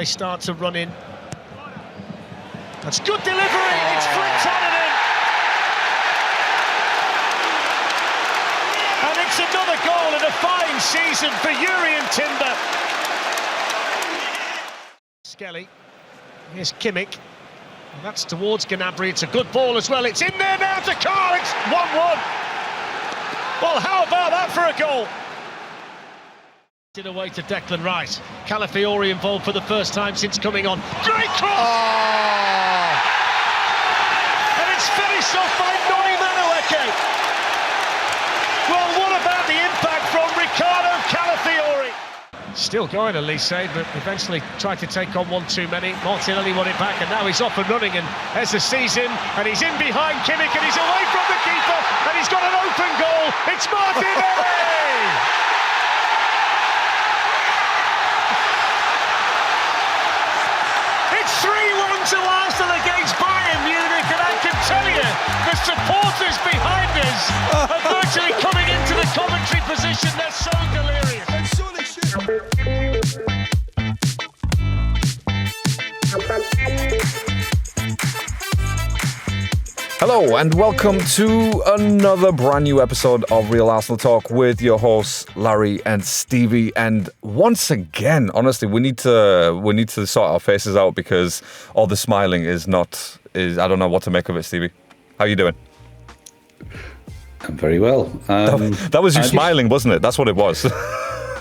they start to run in. That's good delivery, it's flicked on and in. And it's another goal in a fine season for Jurrien Timber. Skelly, here's Kimmich. And that's towards Gnabry, it's a good ball as well. It's in there now to Carl, it's 1-1. Well, how about that for a goal? Away to Declan Rice. Calafiori involved for the first time since coming on. Great cross! And it's finished off by Noni Madueke. Well, what about the impact from Ricardo Calafiori? Still going, Elise, but eventually tried to take on one too many. Martinelli won it back, and now he's off and running, and there's the season, and he's in behind Kimmich, and he's away from the keeper, and he's got an open goal. It's Martinelli! It's 3-1 to Arsenal against Bayern Munich, and I can tell you, the supporters behind us are virtually coming into the commentary position. They're so delirious. And so they should. Hello and welcome to another brand new episode of Real Arsenal Talk with your hosts Larry and Stevie. And once again, honestly, we need to sort our faces out because all the smiling is I don't know what to make of it. Stevie, how are you doing? I'm very well. That was you smiling, wasn't it? That's what it was.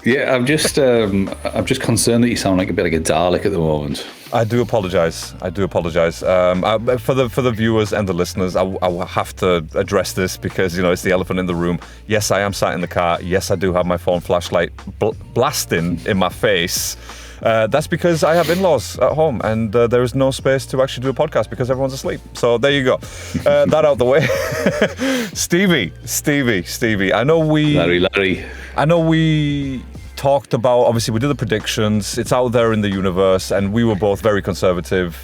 Yeah, I'm just concerned that you sound like a bit like a Dalek at the moment. I do apologise. For the viewers and the listeners, I will have to address this because it's the elephant in the room. Yes, I am sat in the car. Yes, I do have my phone flashlight blasting in my face. That's because I have in-laws at home and there is no space to actually do a podcast because everyone's asleep. So there you go. That out the way. Stevie. Larry. I know we talked about, obviously we did the predictions, it's out there in the universe, and we were both very conservative,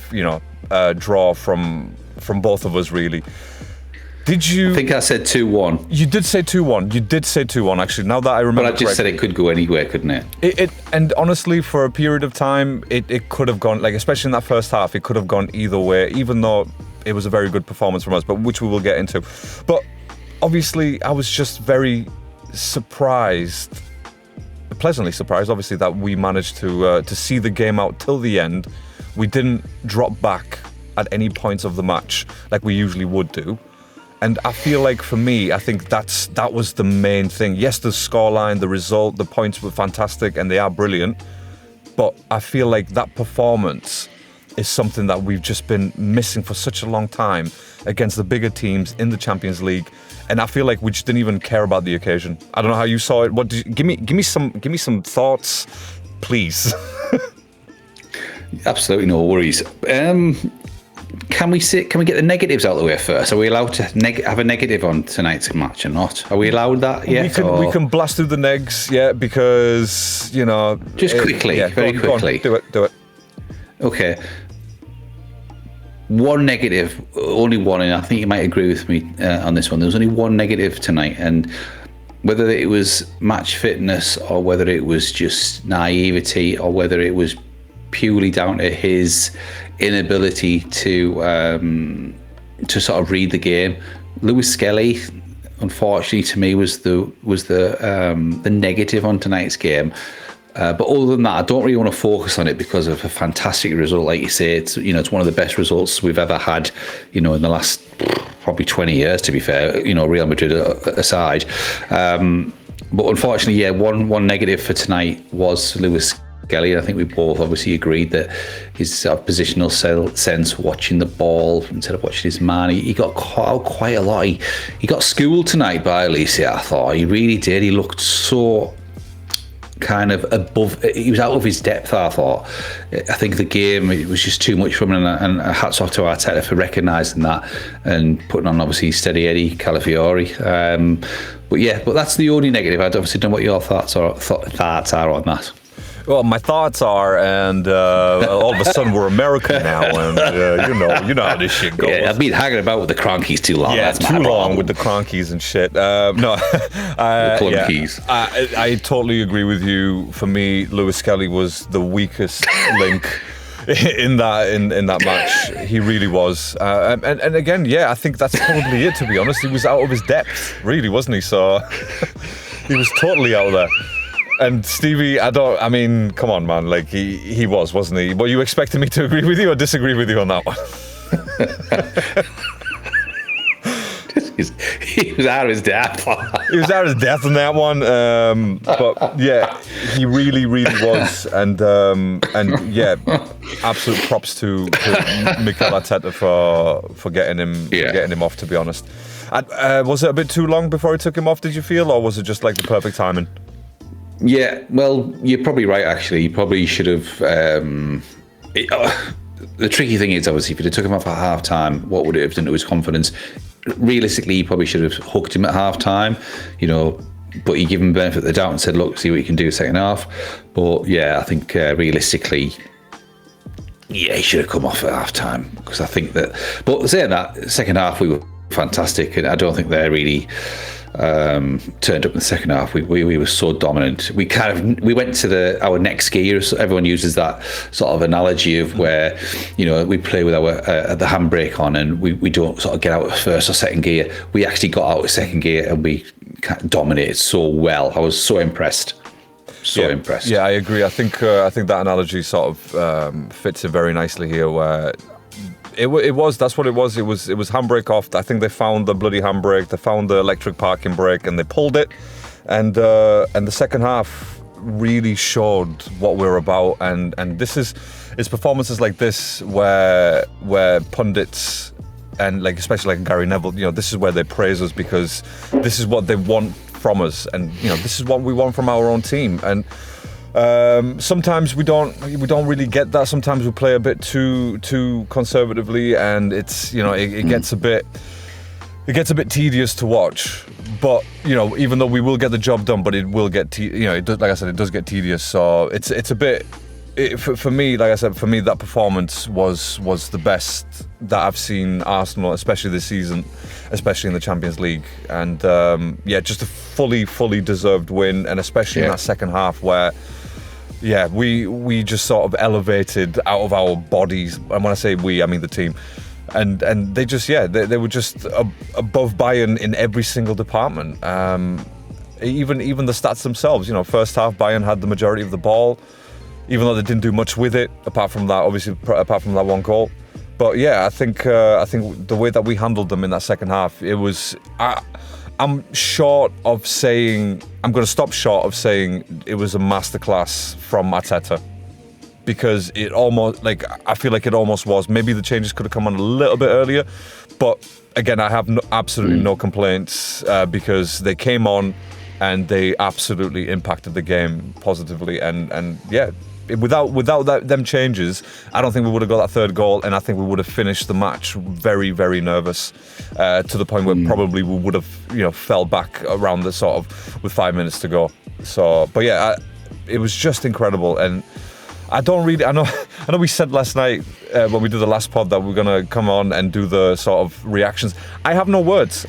draw from both of us really. Did you... I think I said 2-1. You did say 2-1, actually, now that I remember. But I just said it could go anywhere, couldn't it? And honestly, for a period of time, it could have gone, especially in that first half, it could have gone either way, even though it was a very good performance from us, but which we will get into. But obviously, I was just very pleasantly surprised, obviously, that we managed to see the game out till the end. We didn't drop back at any points of the match like we usually would do. And I feel like for me, I think that was the main thing. Yes, the scoreline, the result, the points were fantastic and they are brilliant. But I feel like that performance is something that we've just been missing for such a long time against the bigger teams in the Champions League. And I feel like we just didn't even care about the occasion. I don't know how you saw it. Give me some thoughts, please. Absolutely no worries. Can we get the negatives out of the way first? Are we allowed to have a negative on tonight's match or not? Are we allowed that yet? We can blast through the negs, yeah, because just quickly, very quickly. Do it. Okay. One negative, only one, and I think you might agree with me on this one. There was only one negative tonight, and whether it was match fitness or whether it was just naivety or whether it was purely down to his inability to sort of read the game. Lewis Skelly, unfortunately, to me was the negative on tonight's game. But other than that, I don't really want to focus on it because of a fantastic result. Like you say, it's one of the best results we've ever had, in the last probably 20 years, to be fair, Real Madrid aside. But unfortunately, one negative for tonight was Lewis Skelly. I think we both obviously agreed that his sort of positional sense, watching the ball instead of watching his man, he got caught out quite a lot. He got schooled tonight by Alicia, I thought. He really did. He looked so kind of above, he was out of his depth, I thought. I think the game, it was just too much for him, and hats off to Arteta for recognising that and putting on obviously steady Eddie Calafiori. But that's the only negative. I obviously don't know what your thoughts are on that. Well, my thoughts are, and all of a sudden we're American now, and you know how this shit goes. Yeah, I've been hanging about with the Cronkies too long. Yeah, That's too my long problem. with the Cronkies and shit. No, Clunkies. I totally agree with you. For me, Lewis Kelly was the weakest link in that match. He really was. And again, yeah, I think that's probably it. To be honest, he was out of his depth, really, wasn't he? So he was totally out there. And Stevie, I mean, come on, man. Like, he was, wasn't he? Were you expecting me to agree with you or disagree with you on that one? He was out of his depth. He was out of his depth on that one. But yeah, he really, really was. And yeah, absolute props to Mikel Arteta for getting him off, to be honest. Was it a bit too long before he took him off, did you feel? Or was it just like the perfect timing? Yeah, well, you're probably right, actually. You probably should have... the tricky thing is, obviously, if you'd have took him off at half-time, what would it have done to his confidence? Realistically, you probably should have hooked him at half-time, but you give him the benefit of the doubt and said, look, see what you can do second half. But, yeah, I think realistically, yeah, he should have come off at half-time, because I think that... But saying that, second half, we were fantastic, and I don't think they're really... turned up in the second half. We were so dominant. We went to our next gear. So everyone uses that sort of analogy of where we play with our the handbrake on, and we don't sort of get out of first or second gear. We actually got out of second gear and we dominated so well. I was so impressed. Impressed. Yeah, I agree. I think that analogy sort of fits it very nicely here, where that's what it was. It was handbrake off. I think they found the bloody handbrake. They found the electric parking brake and they pulled it. And the second half really showed what we're about. And it's performances like this where pundits and like especially like Gary Neville, this is where they praise us, because this is what they want from us, and this is what we want from our own team. And sometimes we don't really get that. Sometimes we play a bit too conservatively, and it's it gets a bit tedious to watch. But even though we will get the job done, but it will get it does, like I said, it does get tedious. So it's a bit for me. Like I said, for me that performance was the best that I've seen Arsenal, especially this season, especially in the Champions League. And just a fully deserved win, and especially in that second half where. Yeah, we just sort of elevated out of our bodies, and when I say we, I mean the team, and they just they were just above Bayern in every single department. Even the stats themselves, first half Bayern had the majority of the ball, even though they didn't do much with it apart from that one goal. But yeah, I think the way that we handled them in that second half, it was. I'm going to stop short of saying it was a masterclass from Arteta, because it almost, I feel like it almost was. Maybe the changes could have come on a little bit earlier, but again, I have absolutely no complaints because they came on and they absolutely impacted the game positively, and yeah. Without them changes, I don't think we would have got that third goal, and I think we would have finished the match very, very nervous, to the point where probably we would have, fell back around the sort of with 5 minutes to go. So, but yeah, it was just incredible, and I know we said last night when we did the last pod that we're gonna come on and do the sort of reactions. I have no words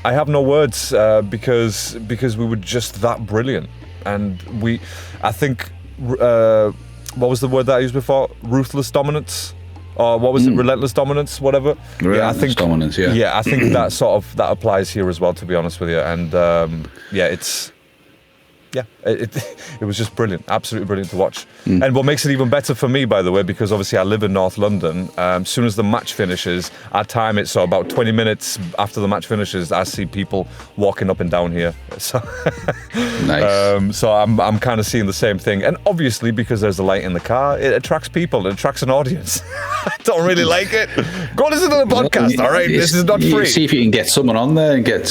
because we were just that brilliant, and I think. What was the word that I used before? Ruthless dominance, or what was it? Relentless dominance, whatever. Relentless dominance. Yeah. Yeah, I think that applies here as well. To be honest with you, and it was just brilliant, absolutely brilliant to watch. And what makes it even better for me, by the way, because obviously I live in North London, as soon as the match finishes, I time it so about 20 minutes after the match finishes, I see people walking up and down here. So, nice. So I'm kind of seeing the same thing. And obviously, because there's a light in the car, it attracts people, it attracts an audience. I don't really like it. Go listen to the podcast, all right? This is not free. See if you can get someone on there and get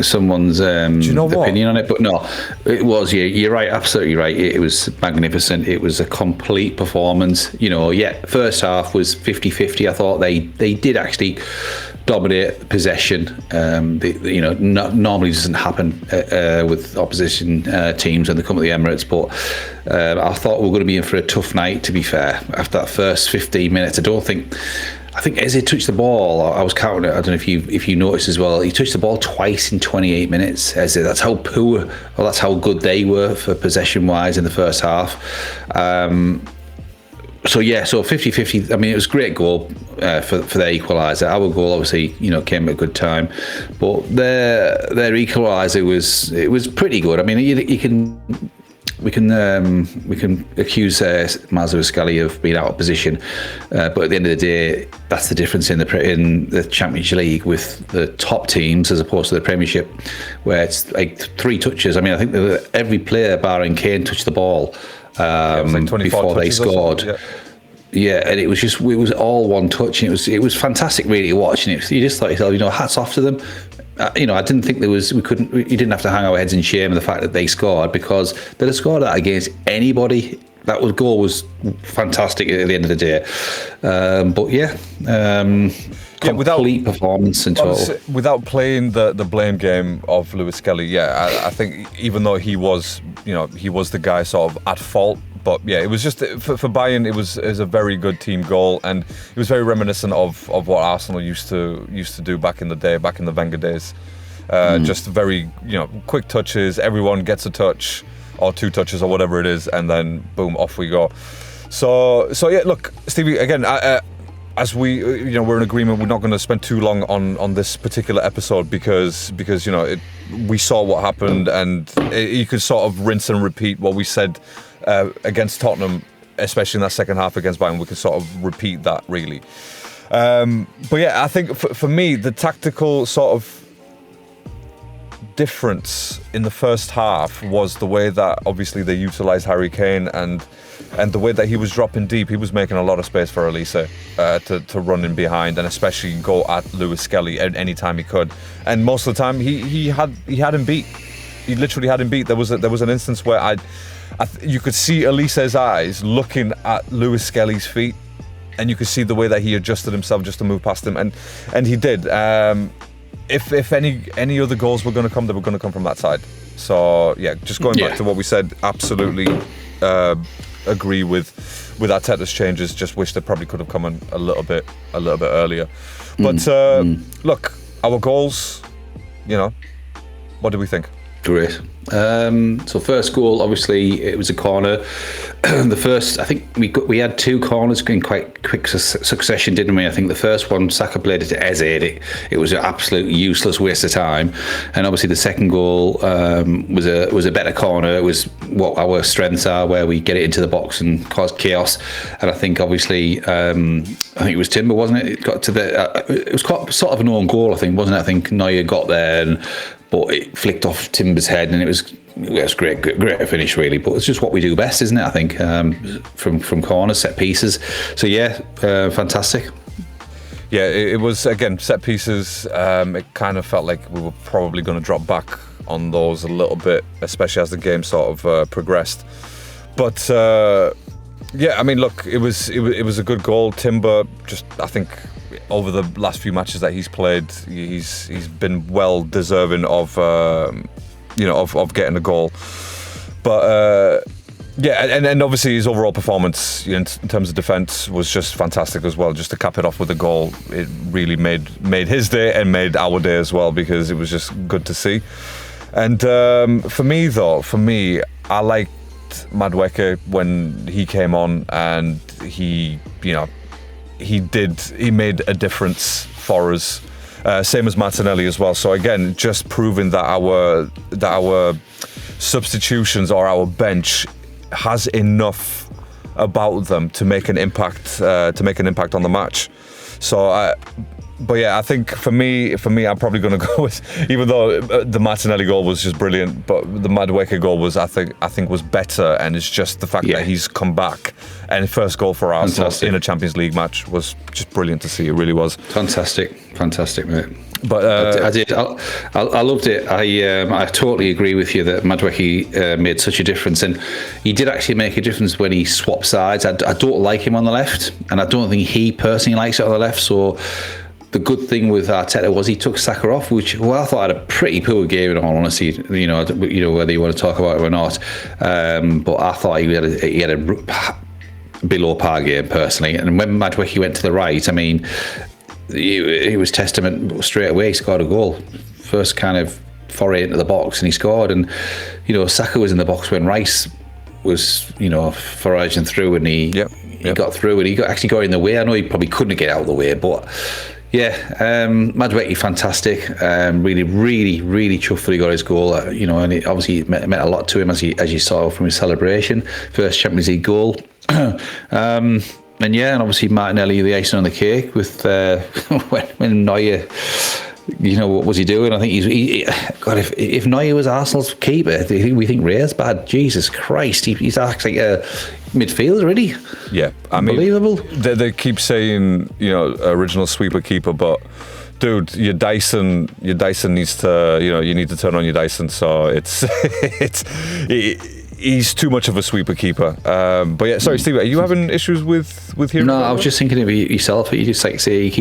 someone's opinion on it. But no, it was. You're right, absolutely right. It was magnificent. It was a complete performance. First half was 50-50. I thought they did actually dominate possession. Normally doesn't happen with opposition teams when they come to the Emirates. But I thought we were going to be in for a tough night. To be fair, after that first 15 minutes, I think as he touched the ball, I was counting it. I don't know if you noticed as well. He touched the ball twice in 28 minutes. That's how poor, or that's how good they were for possession wise in the first half. So 50-50. I mean, it was a great goal for their equaliser. Our goal obviously, came at a good time, but their equaliser was pretty good. I mean, we can accuse Mazzuchelli of being out of position, but at the end of the day, that's the difference in the Champions League with the top teams as opposed to the Premiership, where it's like 3 touches. I mean, I think that every player, barring Kane, touched the ball before they scored. Yeah, and it was all one touch, and it was fantastic really watching it. You just thought to yourself, hats off to them. I didn't think you didn't have to hang our heads in shame of the fact that they scored, because they'd have scored that against anybody. That goal was fantastic at the end of the day. Complete performance in total. Without playing the blame game of Lewis Skelly, I think even though he was the guy sort of at fault, but yeah, it was just for Bayern. It was a very good team goal, and it was very reminiscent of what Arsenal used to do back in the day, back in the Wenger days. Just very quick touches. Everyone gets a touch or 2 touches or whatever it is, and then boom, off we go. So yeah, look, Stevie, again, as we we're in agreement, we're not going to spend too long on this particular episode because we saw what happened, and you could sort of rinse and repeat what we said against Tottenham, especially in that second half against Bayern. We could sort of repeat that really. But yeah, I think for me, the tactical sort of difference in the first half was the way that obviously they utilised Harry Kane and the way that he was dropping deep. He was making a lot of space for Elise to run in behind, and especially go at Lewis Skelly at any time he could. And most of the time he had him beat. He literally had him beat. There was an instance where you could see Elise's eyes looking at Lewis Skelly's feet, and you could see the way that he adjusted himself just to move past him, and he did. If any other goals were going to come, they were going to come from that side. So yeah, just going back to what we said, absolutely agree with Arteta's changes. Just wish they probably could have come in a little bit earlier. But look, our goals, what do we think? Great. So first goal, obviously, it was a corner. The first, I think we had 2 corners in quite quick succession, didn't we? I think the first one, Saka played it to Eze. It was an absolute useless waste of time. And obviously the second goal was a better corner. It was what our strengths are, where we get it into the box and cause chaos. And I think obviously, I think it was Timber, wasn't it? It got to it was quite sort of an own goal, I think, wasn't it? I think Neuer got there, but it flicked off Timber's head, and it was great finish really. But it's just what we do best, isn't it? I think from corners, set pieces. So yeah, fantastic. Yeah, it was, again, set pieces. It kind of felt like we were probably going to drop back on those a little bit, especially as the game sort of progressed. But yeah, I mean, look, it was a good goal. Timber, just, I think, over the last few matches that he's played, he's been well deserving of getting a goal. But yeah, and obviously his overall performance in terms of defence was just fantastic as well. Just to cap it off with a goal, it really made his day and made our day as well, because it was just good to see. And for me, I liked Madueke when he came on, and he made a difference for us. Same as Martinelli as well. So again, just proving that our substitutions or our bench has enough about them to make an impact on the match. So but yeah, I think for me, I'm probably going to go with, even though the Martinelli goal was just brilliant, but the Madueke goal was, I think was better, and it's just the fact that he's come back, and first goal for Arsenal in a Champions League match was just brilliant to see. It really was fantastic, mate. But I loved it. I totally agree with you that Madueke made such a difference, and he did actually make a difference when he swapped sides. I don't like him on the left, and I don't think he personally likes it on the left. So the good thing with Arteta was he took Saka off, which I thought had a pretty poor game in all honesty. You know whether you want to talk about it or not, but I thought he had a below par game personally. And when Madueke went to the right, I mean, it was testament straight away. He scored a goal, first kind of foray into the box, and he scored. And you know, Saka was in the box when Rice was foraging through, and he got through, and he actually got in the way. I know he probably couldn't get out of the way, but. Yeah, Madueke, fantastic. Really, really, really chuffed that he got his goal. And it obviously meant a lot to him as you saw from his celebration, first Champions League goal. And obviously Martinelli, the icing on the cake with when Neuer. What was he doing? I think God, if Neuer was Arsenal's keeper, we think Ray's bad. Jesus Christ, he's actually a midfielder, really. Yeah, unbelievable. They keep saying original sweeper keeper, but dude, your Dyson needs to you need to turn on your Dyson. So he's too much of a sweeper keeper. But yeah, sorry, Steve, are you having issues with hearing? No, I was just thinking of it yourself. You just like say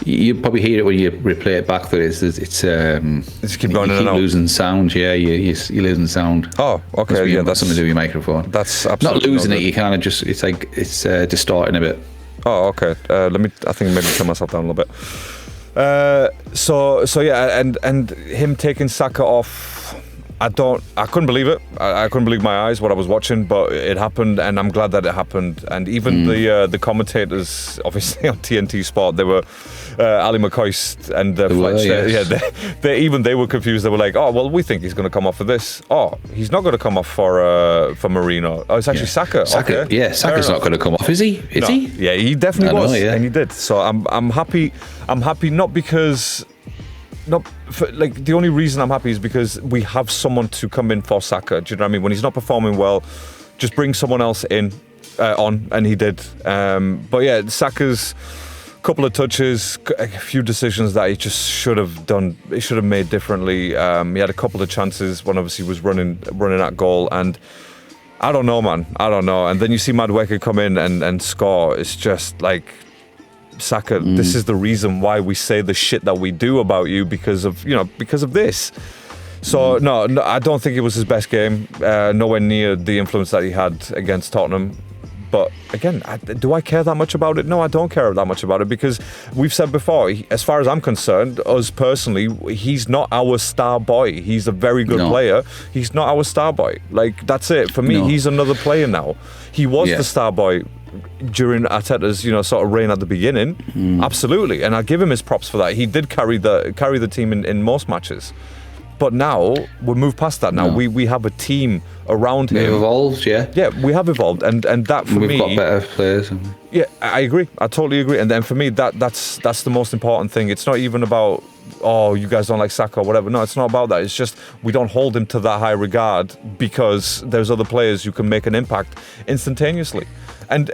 you probably hear it when you replay it back. That it's keep going in and out. Losing sound. Yeah, you're losing sound. Oh, okay. Yeah, that's something to do with your microphone. That's absolutely not losing it. You kind of just it's distorting a bit. Oh, okay. I think maybe turn myself down a little bit. So yeah, and him taking Saka off. I couldn't believe it. I couldn't believe my eyes what I was watching, but it happened, and I'm glad that it happened. And even the commentators, obviously on TNT Sport, they were Ali McCoist and Fletcher. Yes. Yeah, they were confused. They were like, "Oh, well, we think he's going to come off for this. Oh, he's not going to come off for Marino. Oh, it's actually Saka. Okay. Yeah, Saka's not going to come off, is he? Is he? Yeah, he definitely was, and he did. So I'm happy. I'm happy not because. The only reason I'm happy is because we have someone to come in for Saka. Do you know what I mean? When he's not performing well, just bring someone else on, and he did. But yeah, Saka's couple of touches, a few decisions that he just should have done. He should have made differently. He had a couple of chances when obviously he was running at goal, and I don't know, man. I don't know. And then you see Madueke come in and score. It's just like. Saka, this is the reason why we say the shit that we do about you because of this. So no, I don't think it was his best game. Nowhere near the influence that he had against Tottenham. But again, do I care that much about it? No, I don't care that much about it because we've said before, as far as I'm concerned, us personally, he's not our star boy. He's a very good player. He's not our star boy. Like, that's it. For me, he's another player now. He was the star boy during Arteta's, sort of reign at the beginning. Absolutely. And I give him his props for that. He did carry the team in most matches. But now, we've moved past that now. We have a team around him. We've evolved, yeah. Yeah, we have evolved. And that, for me... We've got better players. Yeah, I agree. I totally agree. And then for me, that's the most important thing. It's not even about, you guys don't like Saka or whatever. No, it's not about that. It's just we don't hold him to that high regard because there's other players who can make an impact instantaneously. And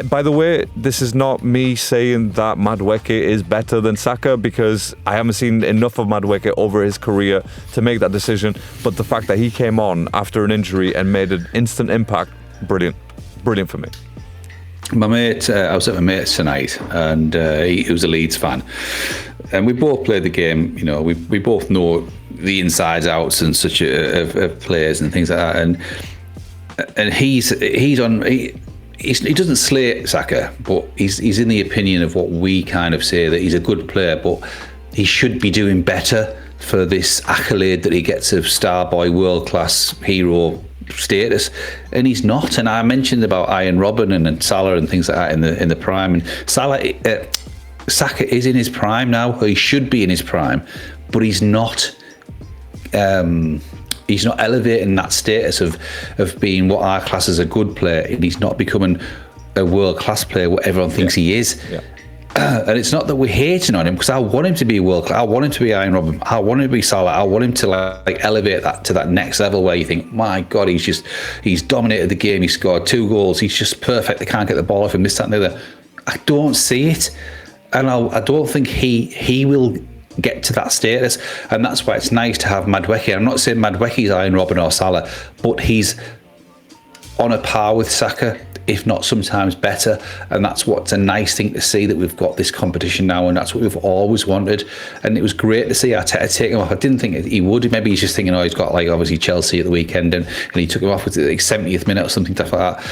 by the way, this is not me saying that Madueke is better than Saka because I haven't seen enough of Madueke over his career to make that decision. But the fact that he came on after an injury and made an instant impact, brilliant for me. My mate, I was at my mate's tonight, and he was a Leeds fan, and we both played the game. We both know the insides, outs, and such of players and things like that. And he's on. He doesn't slate Saka, but he's in the opinion of what we kind of say that he's a good player, but he should be doing better for this accolade that he gets of star boy, world class hero status, and he's not. And I mentioned about Iron Robben and Salah and things like that in the prime, and Saka is in his prime now. He should be in his prime, but he's not. He's not elevating that status of being what I class as a good player, and he's not becoming a world-class player, what everyone thinks he is. Yeah. And it's not that we're hating on him, because I want him to be world-class. I want him to be Iron Robben. I want him to be Salah. I want him to elevate that to that next level where you think, my God, he's dominated the game. He scored 2 goals. He's just perfect. They can't get the ball off him, this, that, and the other. I don't see it, and I don't think he will get to that status, and that's why it's nice to have Madueke. I'm not saying Madueke's Iron Robben or Salah, but he's on a par with Saka if not sometimes better. And that's what's a nice thing to see, that we've got this competition now, and that's what we've always wanted. And it was great to see Arteta take him off. I didn't think he would. Maybe he's just thinking, he's got like obviously Chelsea at the weekend, and he took him off with the 70th minute or something like that.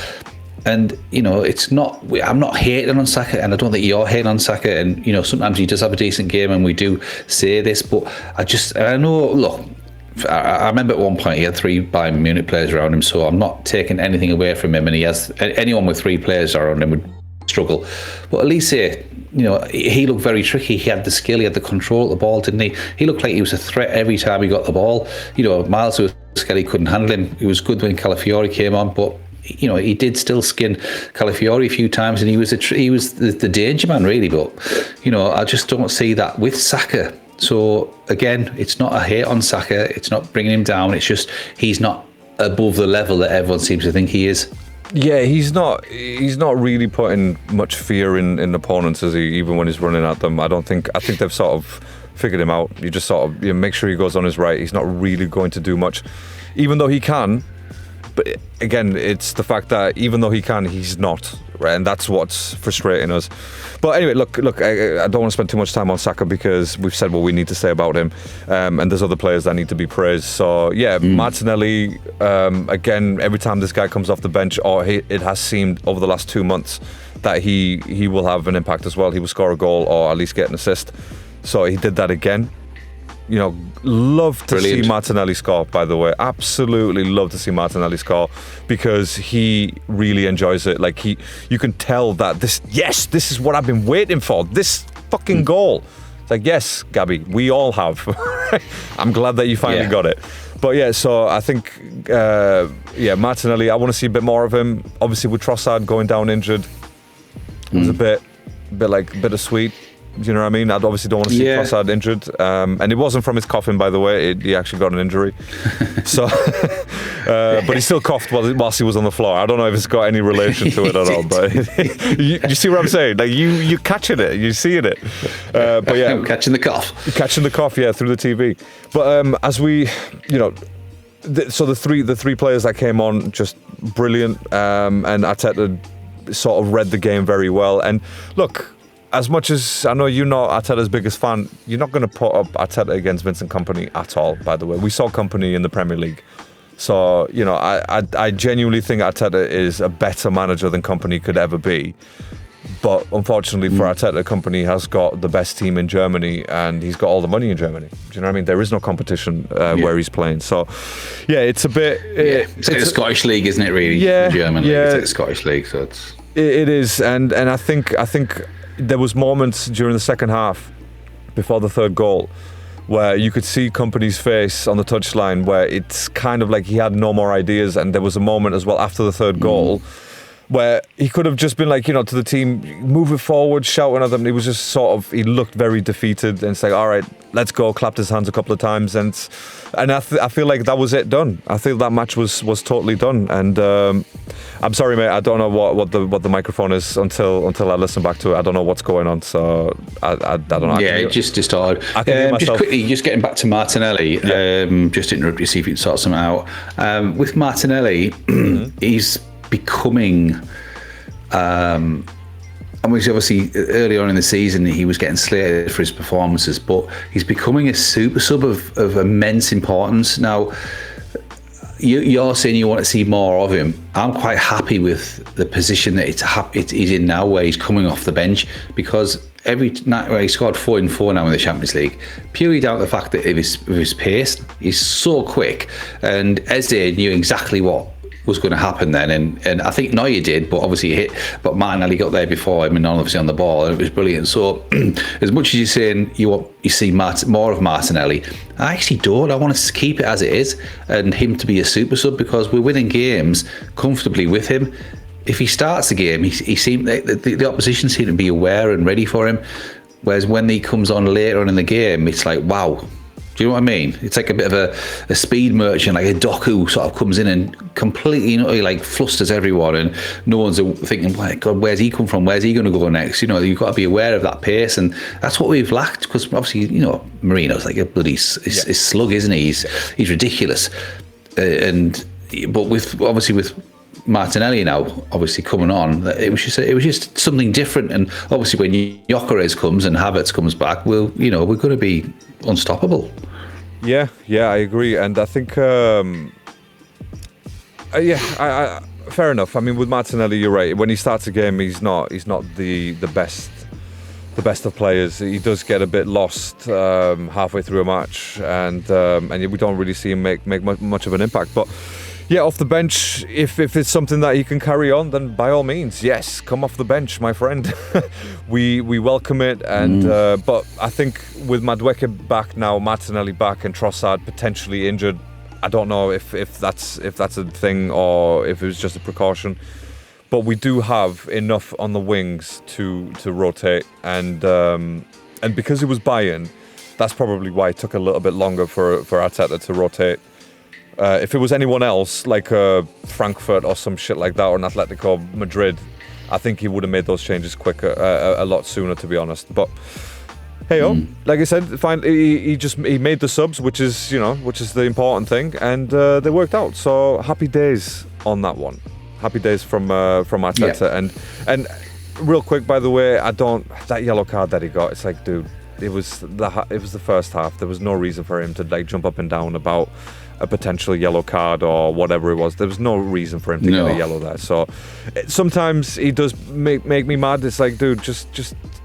And, it's not, I'm not hating on Saka, and I don't think you're hating on Saka. And, sometimes he does have a decent game, and we do say this, but I know, look, I remember at one point he had 3 Bayern Munich players around him, so I'm not taking anything away from him, and he has, anyone with 3 players around him would struggle. But at least he looked very tricky. He had the skill, he had the control of the ball, didn't he? He looked like he was a threat every time he got the ball. Miles was scared, he couldn't handle him. It was good when Calafiori came on, but he did still skin Calafiori a few times, and he was the danger man, really. But I just don't see that with Saka. So again, it's not a hate on Saka. It's not bringing him down. It's just he's not above the level that everyone seems to think he is. Yeah, he's not really putting much fear in opponents, is he? Even when he's running at them, I think they've sort of figured him out. You just sort of make sure he goes on his right. He's not really going to do much, even though he can. But again, it's the fact that even though he can, he's not, right? And that's what's frustrating us. But anyway, look, I don't want to spend too much time on Saka, because we've said what we need to say about him, and there's other players that need to be praised. So yeah, Martinelli, again, every time this guy comes off the bench, it has seemed over the last 2 months that he will have an impact as well. He will score a goal or at least get an assist. So he did that again. Love to Brilliant. see Martinelli score, by the way. Absolutely love to see Martinelli score, because he really enjoys it. Like, you can tell that this is what I've been waiting for. This fucking goal. It's like, yes, Gabby, we all have. I'm glad that you finally got it. But yeah, so I think, Martinelli, I want to see a bit more of him. Obviously, with Trossard going down injured, it was a bit bittersweet. You know what I mean? I obviously don't want to see Trossard injured. And it wasn't from his coughing, by the way. He actually got an injury. So, but he still coughed whilst he was on the floor. I don't know if it's got any relation to it at all. But you see what I'm saying? Like, you catching it. You seeing it. But yeah. I'm catching the cough. Catching the cough, yeah, through the TV. But as we, so the three players that came on, just brilliant. And Arteta sort of read the game very well. And look, as much as I know you're not Arteta's biggest fan, you're not going to put up Arteta against Vincent Kompany at all, by the way. We saw Kompany in the Premier League. So, I genuinely think Arteta is a better manager than Kompany could ever be. But unfortunately for Arteta, Kompany has got the best team in Germany, and he's got all the money in Germany. Do you know what I mean? There is no competition where he's playing. So, yeah, it's a bit... It's like the Scottish League, isn't it, really? Yeah. German League. It's like the Scottish League, so it's... It is, and I think there was moments during the second half before the third goal where you could see Kompany's face on the touchline, where it's kind of like he had no more ideas. And there was a moment as well after the third goal where he could have just been like, to the team, move it forward, shouting at them. He was just he looked very defeated, and it's like, all right, let's go. Clapped his hands a couple of times, and I feel like that was it, done. I feel that match was totally done. And I'm sorry, mate, I don't know what the microphone is until I listen back to it. I don't know what's going on, so I don't know. Yeah, it just distorted. Just quickly, just getting back to Martinelli, just to interrupt you, see if you can sort something out. With Martinelli, he's becoming... obviously early on in the season he was getting slated for his performances, but he's becoming a super sub of immense importance. Now, you're saying you want to see more of him. I'm quite happy with the position that he's in now, where he's coming off the bench, because every night where he scored 4 in 4 now in the Champions League, purely down to the fact that of his pace, he's so quick, and Eze knew exactly what was going to happen then, and I think Neuer did, but obviously he hit, but Martinelli got there before him, and obviously on the ball, and it was brilliant. So as much as you're saying you see more of Martinelli, I actually don't. I want to keep it as it is, and him to be a super sub, because we're winning games comfortably with him. If he starts the game, he seemed the opposition seem to be aware and ready for him, whereas when he comes on later on in the game, it's like, wow. Do you know what I mean? It's like a bit of a speed merchant, like a Doku sort of comes in and completely like flusters everyone, and no one's thinking, my God, where's he come from? Where's he going to go next? You've got to be aware of that pace, and that's what we've lacked, because obviously, Marino's like a bloody his slug, isn't he? He's ridiculous. But with Martinelli now, obviously coming on, it was just something different. And obviously, when Gyökeres comes and Havertz comes back, we're going to be unstoppable. Yeah, I agree, and I think, fair enough. I mean, with Martinelli, you're right. When he starts a game, he's not the best of players. He does get a bit lost halfway through a match, and we don't really see him make much of an impact. But yeah, off the bench, if it's something that he can carry on, then by all means, yes, come off the bench, my friend. we welcome it, and but I think with Madueke back now, Martinelli back, and Trossard potentially injured, I don't know if that's a thing or if it was just a precaution. But we do have enough on the wings to rotate, and because it was Bayern, that's probably why it took a little bit longer for Arteta to rotate. If it was anyone else, like Frankfurt or some shit like that, or an Atletico Madrid, I think he would have made those changes quicker, a lot sooner, to be honest. But hey, like I said, fine. He made the subs, which is the important thing, and they worked out. So happy days on that one. Happy days from Arteta. Yeah. And real quick, by the way, that yellow card that he got. It's like, dude, it was the first half. There was no reason for him to jump up and down about a potential yellow card or whatever it was. There was no reason for him to get a yellow there. So sometimes he does make me mad. It's like, dude, just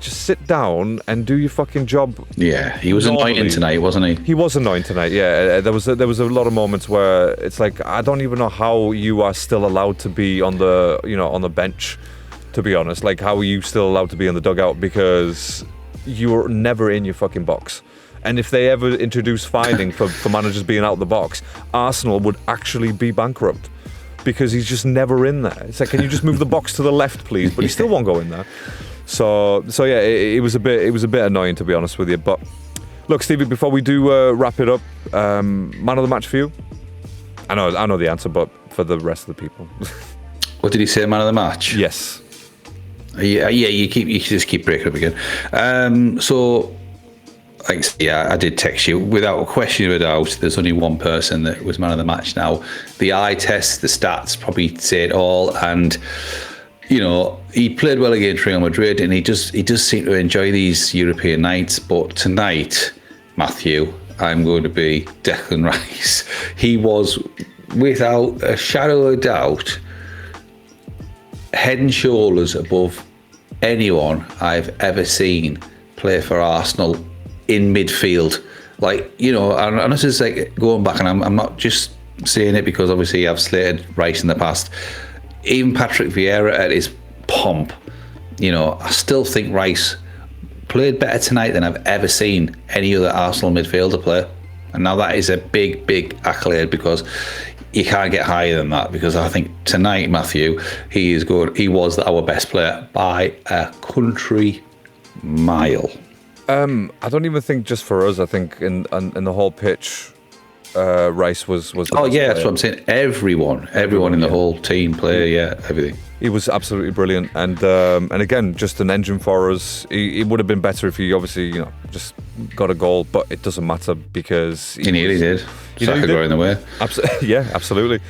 sit down and do your fucking job. Yeah, he was annoying tonight, wasn't he? He was annoying tonight. Yeah, there was a lot of moments where it's like, I don't even know how you are still allowed to be on the bench. To be honest, like, how are you still allowed to be in the dugout, because you're never in your fucking box. And if they ever introduce finding for managers being out of the box, Arsenal would actually be bankrupt, because he's just never in there. It's like, can you just move the box to the left, please? But he still won't go in there. So yeah, it was a bit annoying, to be honest with you. But look, Stevie, before we do wrap it up, man of the match for you? I know the answer, but for the rest of the people. What did he say, man of the match? Yes. Yeah. You just keep breaking up again. So. I did text you. Without a question of a doubt, there's only one person that was man of the match now. The eye test, the stats probably say it all. And, he played well against Real Madrid, and he does seem to enjoy these European nights. But tonight, Matthew, I'm going to be Declan Rice. He was, without a shadow of a doubt, head and shoulders above anyone I've ever seen play for Arsenal in midfield. Like, and this is like going back, and I'm not just saying it because obviously I've slated Rice in the past. Even Patrick Vieira at his pomp, I still think Rice played better tonight than I've ever seen any other Arsenal midfielder play. And now that is a big, big accolade, because you can't get higher than that, because I think tonight, Matthew, he is good. He was our best player by a country mile. I don't even think just for us. I think in the whole pitch, Rice was. Oh yeah, that's what I'm saying. Everyone in the whole team, player, everything. He was absolutely brilliant, and again, just an engine for us. It would have been better if he obviously just got a goal, but it doesn't matter because he nearly did. Saka got in the way. Yeah, absolutely.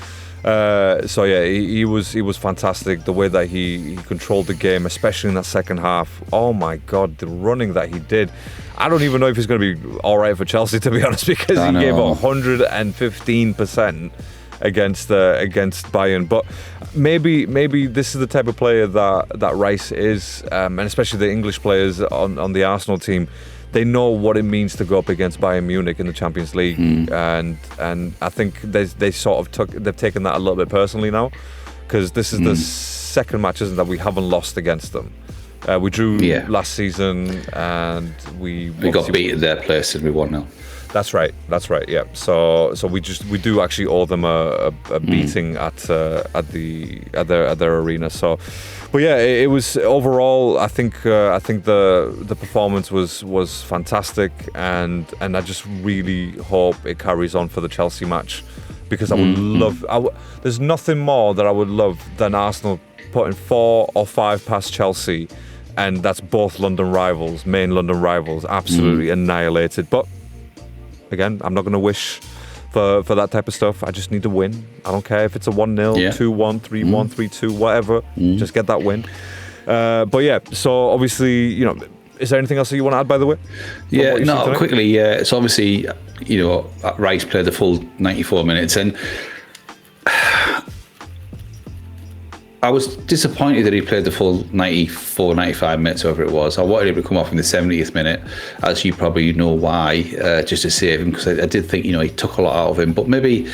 So yeah, he was fantastic. The way that he controlled the game, especially in that second half. Oh my God, the running that he did. I don't even know if he's going to be all right for Chelsea, to be honest, because he gave 115% against Bayern. But maybe this is the type of player that Rice is, and especially the English players on the Arsenal team. They know what it means to go up against Bayern Munich in the Champions League, and I think they've taken that a little bit personally now, because this is the second match, isn't that, we haven't lost against them. We drew last season, and we got beat at their place and we won now. That's right. Yeah. So we do actually owe them a beating at their arena. So, but yeah, it was overall. I think the performance was fantastic, and I just really hope it carries on for the Chelsea match, because I would love. There's nothing more that I would love than Arsenal putting 4 or 5 past Chelsea, and that's both main London rivals, absolutely annihilated. But again, I'm not going to wish for that type of stuff. I just need to win. I don't care if it's a 1-0, 2-1, 3-1, 3-2, whatever. Just get that win. But yeah, so obviously, you know, is there anything else that you want to add, by the way? Yeah, no, quickly. Yeah, so obviously, you know, Rice played the full 94 minutes, and I was disappointed that he played the full 94, 95 minutes, whatever it was. I wanted him to come off in the 70th minute, as you probably know why, just to save him, because I did think, you know, he took a lot out of him. But maybe,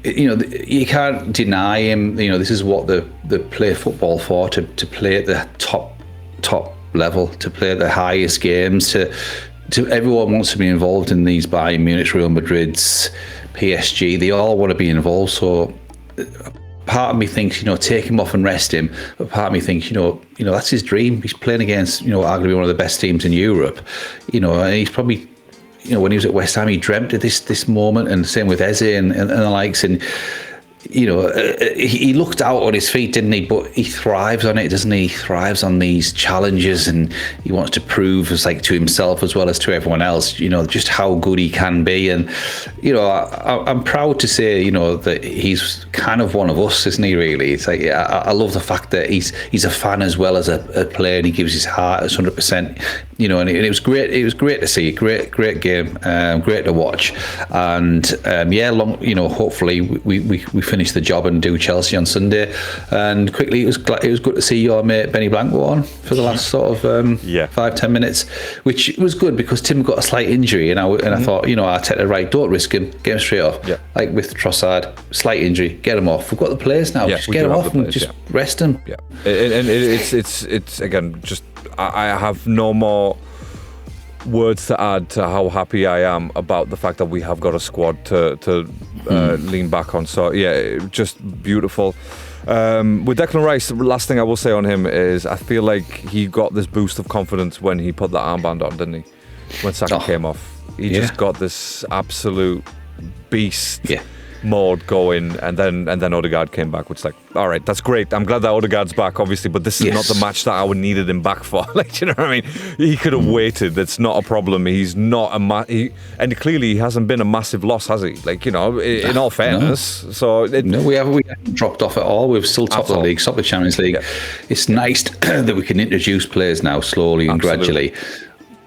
you know, you can't deny him. You know, this is what they play football for, to play at the top level, to play at the highest games. To everyone wants to be involved in these Bayern Munich, Real Madrid's, PSG. They all want to be involved. So part of me thinks, you know, take him off and rest him. But part of me thinks, you know, that's his dream. He's playing against, you know, arguably one of the best teams in Europe. You know, and he's probably, you know, when he was at West Ham, he dreamt of this moment, and same with Eze and the likes. And you know, he looked out on his feet, didn't he? But he thrives on it, doesn't he? He thrives on these challenges, and he wants to prove, as like to himself as well as to everyone else, you know, just how good he can be. And you know, I'm proud to say, you know, that he's kind of one of us, isn't he? Really, it's like I love the fact that he's a fan as well as a player, and he gives his heart 100%. You know, and it was great. It was great to see. Great game. Great to watch. And you know, hopefully we finish the job and do Chelsea on Sunday. And quickly, it was good to see your mate Benny Blanc go on for the last sort of 5-10 minutes, which was good because Tim got a slight injury, and I thought, you know, Arteta, right, don't risk him, get him straight off. Yeah. Like with Trossard, slight injury, get him off. We've got the players now, just get him off and just rest him. Yeah, and it's again just. I have no more words to add to how happy I am about the fact that we have got a squad to lean back on. So yeah, just beautiful. With Declan Rice, the last thing I will say on him is I feel like he got this boost of confidence when he put that armband on, didn't he? When Saka came off, he just got this absolute beast mode going, and then Odegaard came back, which is like, all right, that's great. I'm glad that Odegaard's back, obviously, but this is not the match that I would needed him back for. Like, you know what I mean? He could have waited. It's not a problem. He's not and clearly he hasn't been a massive loss, has he? Like, you know, in all fairness. No. So we haven't dropped off at all. We've still top the league, top the Champions League. Yeah. It's nice that we can introduce players now slowly and gradually.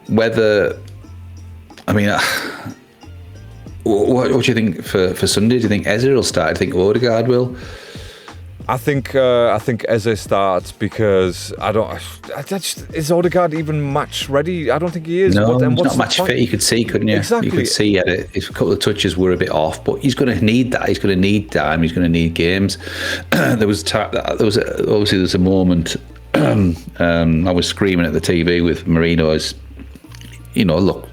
Whether, I mean. What do you think for Sunday? Do you think Eze will start? Do you think Odegaard will? I think Eze starts because is Odegaard even match ready? I don't think he is. No, he's not match fit. You could see, couldn't you? Exactly. You could see his couple of touches were a bit off, but he's going to need that. He's going to need time. He's going to need games. There was a moment. I was screaming at the TV with Marino as, you know, look.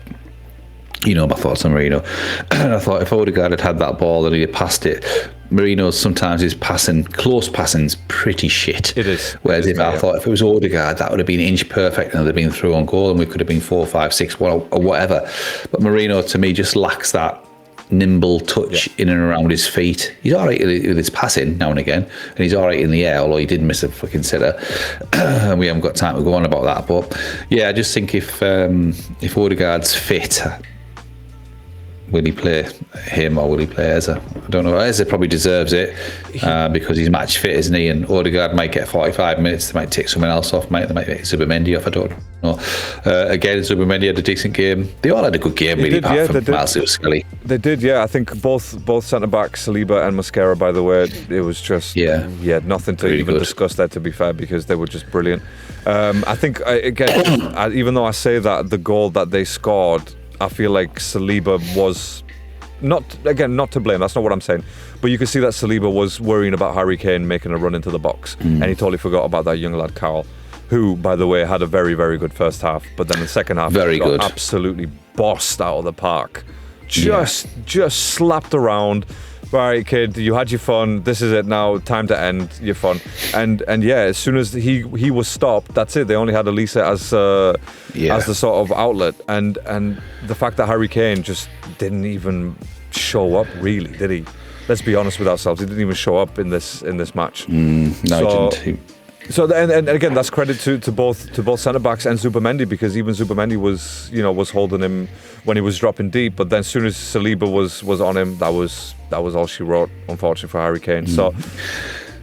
You know my thoughts on Marino. And I thought if Odegaard had that ball and he had passed it, Marino sometimes his close passing's pretty shit. It is. Whereas I thought if it was Odegaard, that would have been inch perfect and it would have been through on goal and we could have been 4, 5, 6, or whatever. But Marino, to me, just lacks that nimble touch in and around his feet. He's all right with his passing now and again, and he's all right in the air, although he did miss a fucking sitter. We haven't got time to go on about that. But yeah, I just think if Odegaard's fit, will he play him or will he play Eze? I don't know. Eze probably deserves it because he's match fit, isn't he? And Odegaard might get 45 minutes. They might take someone else off. They might take Zubimendi off. I don't know. Again, Zubimendi had a decent game. They all had a good game, really, apart from Marcel Scully. They did, yeah. I think both centre-backs, Saliba and Mosquera, by the way, it was just nothing to really even discuss there, to be fair, because they were just brilliant. I think, again, even though I say that, the goal that they scored, I feel like Saliba was not to blame. That's not what I'm saying. But you could see that Saliba was worrying about Harry Kane making a run into the box, and he totally forgot about that young lad Carroll, who, by the way, had a very, very good first half. But then the second half, got absolutely bossed out of the park. Just slapped around. Right, kid, you had your fun. This is it now. Time to end your fun. And yeah, as soon as he was stopped, that's it. They only had Elisa as the sort of outlet. And the fact that Harry Kane just didn't even show up, really, did he? Let's be honest with ourselves. He didn't even show up in this match. No, he didn't. So and again, that's credit to both centre backs and Zubamendi, because even Zubamendi was holding him when he was dropping deep. But then as soon as Saliba was on him, that was all she wrote, unfortunately for Harry Kane. So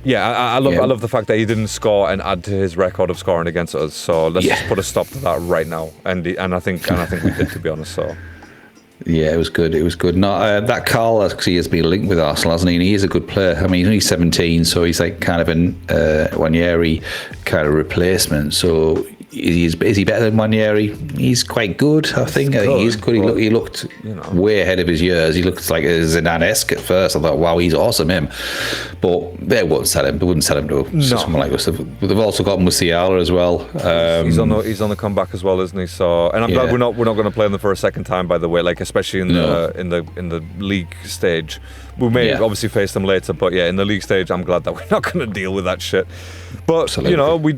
yeah, I love the fact that he didn't score and add to his record of scoring against us. So let's just put a stop to that right now. And I think we did, to be honest. So. Yeah, it was good. It was good. No, that Carl actually has been linked with Arsenal, hasn't he? And he is a good player. I mean, he's only 17, so he's like kind of an Ranieri kind of replacement. So is he better than Ranieri? He's quite good, I think. He's good. He looked way ahead of his years. He looked like Zidane-esque at first. I thought, wow, he's awesome, him. But they wouldn't sell him. They wouldn't sell him to someone like us. They've also got Musiala as well. He's on the comeback as well, isn't he? So, and I'm glad we're not going to play him for a second time, by the way. Like, especially in the league stage. We may obviously face them later, but yeah, in the league stage, I'm glad that we're not going to deal with that shit. But absolutely.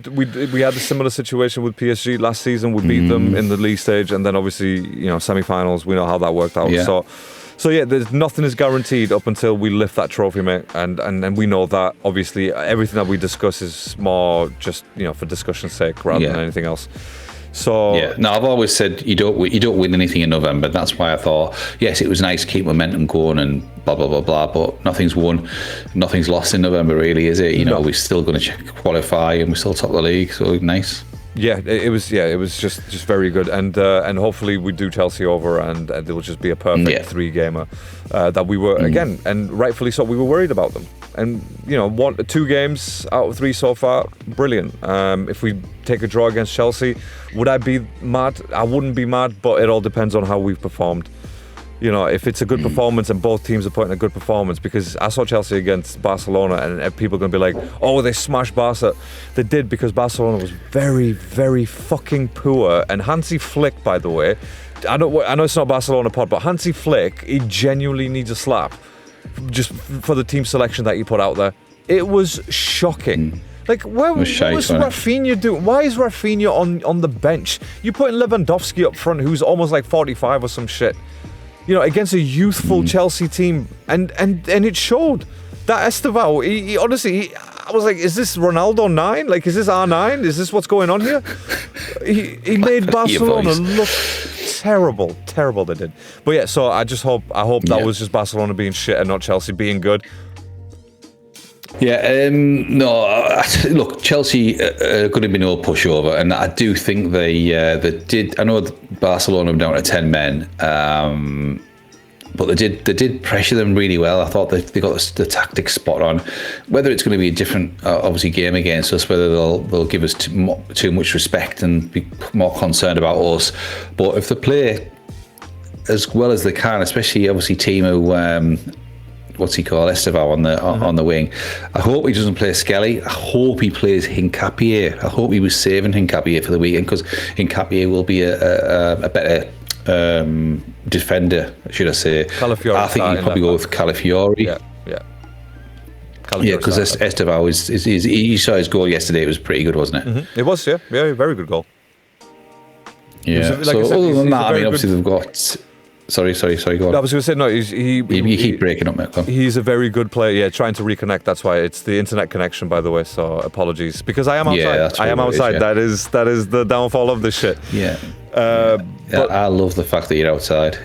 we had a similar situation with PSG last season. We beat them in the league stage, and then obviously semi-finals. We know how that worked out. Yeah. So yeah, there's nothing is guaranteed up until we lift that trophy, mate. And we know that obviously everything that we discuss is more just for discussion's sake rather than anything else. So no, I've always said you don't win anything in November. That's why I thought, yes, it was nice to keep momentum going and blah blah blah blah, but nothing's won, nothing's lost in November, really, is it? We're still going to qualify and we're still top of the league, so nice. Yeah, it was just very good, and hopefully we do Chelsea over, and it will just be a perfect 3-gamer that we were again, and rightfully so. We were worried about them, and 2 games out of 3 so far, brilliant. If we take a draw against Chelsea, would I be mad? I wouldn't be mad, but it all depends on how we've performed. If it's a good performance and both teams are putting a good performance, because I saw Chelsea against Barcelona and people are going to be like, oh, they smashed Barca. They did, because Barcelona was very, very fucking poor. And Hansi Flick, by the way, I know it's not Barcelona pod, but Hansi Flick, he genuinely needs a slap just for the team selection that he put out there. It was shocking. Like, what was Rafinha doing? Why is Rafinha on the bench? You're putting Lewandowski up front, who's almost like 45 or some shit. Against a youthful Chelsea team, and it showed. That Estevao, he honestly, I was like, is this Ronaldo 9? Like, is this R9? Is this what's going on here? He made Barcelona look terrible they did. But yeah, so I hope that was just Barcelona being shit and not Chelsea being good. Yeah, no, look, Chelsea are going to be no pushover, and I do think they did. I know Barcelona were down to 10 men, but they did pressure them really well. I thought they got the tactics spot on. Whether it's going to be a different, obviously, game against us, whether they'll give us too much respect and be more concerned about us, but if they play as well as they can, especially obviously Timo. What's he called? Estevao on the wing. I hope he doesn't play Skelly. I hope he plays Hincapié. I hope he was saving Hincapié for the weekend, because Hincapié will be a better defender, should I say. Calafiori, I think he'd probably go with Calafiori. Yeah. Yeah, because Estevao is you saw his goal yesterday. It was pretty good, wasn't it? Mm-hmm. It was, yeah, very good goal. Yeah. So other than that, I mean, obviously they've got. Sorry, go on. I was going to say, no, you keep breaking up, mate. He's a very good player, yeah, trying to reconnect. That's why it's the internet connection, by the way, so apologies. Because I am outside. Yeah, I am outside. Is, That is the downfall of this shit. Yeah. But I love the fact that you're outside.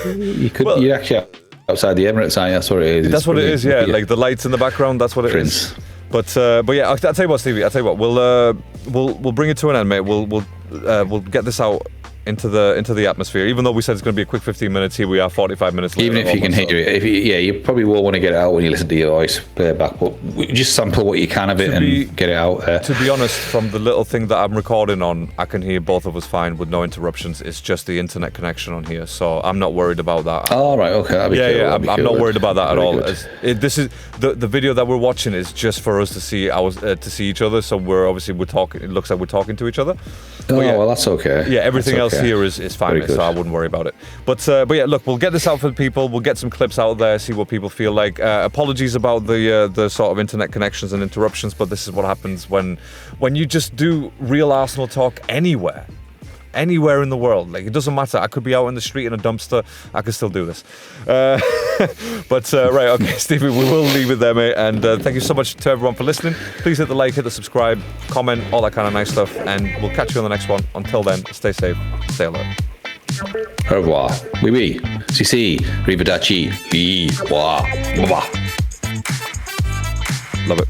You're actually outside the Emirates, aren't you? That's what it is. That's what it is, yeah. Like the lights in the background, that's what it is. But yeah, I'll tell you what, Stevie. I'll tell you what. We'll bring it to an end, mate. We'll get this out into the atmosphere. Even though we said it's going to be a quick 15 minutes, here we are 45 minutes later. Even if you can hear it, you probably will want to get it out when you listen to your voice, play it back, but just sample what you can of it and get it out there. To be honest, from the little thing that I'm recording on, I can hear both of us fine with no interruptions. It's just the internet connection on here, so I'm not worried about that. Oh, right, okay. That'd be cool. Yeah, I'm not worried about that at all. This is the video that we're watching is just for us to see each other, so we're talking. It looks like we're talking to each other. Oh, yeah, well, that's okay. Yeah, everything else here is fine, so I wouldn't worry about it. But yeah, look, we'll get this out for the people. We'll get some clips out there, see what people feel like. Apologies about the sort of internet connections and interruptions, but this is what happens when you just do real Arsenal talk anywhere. anywhere in the world. Like, it doesn't matter. I could be out in the street in a dumpster. I could still do this. But right, okay, Stevie, we will leave it there, mate. And thank you so much to everyone for listening. Please hit the like, hit the subscribe, comment, all that kind of nice stuff. And we'll catch you on the next one. Until then, stay safe, stay alert. Au revoir. Oui, oui. Si, si. Arrivederci. Oui. Wow. Love it.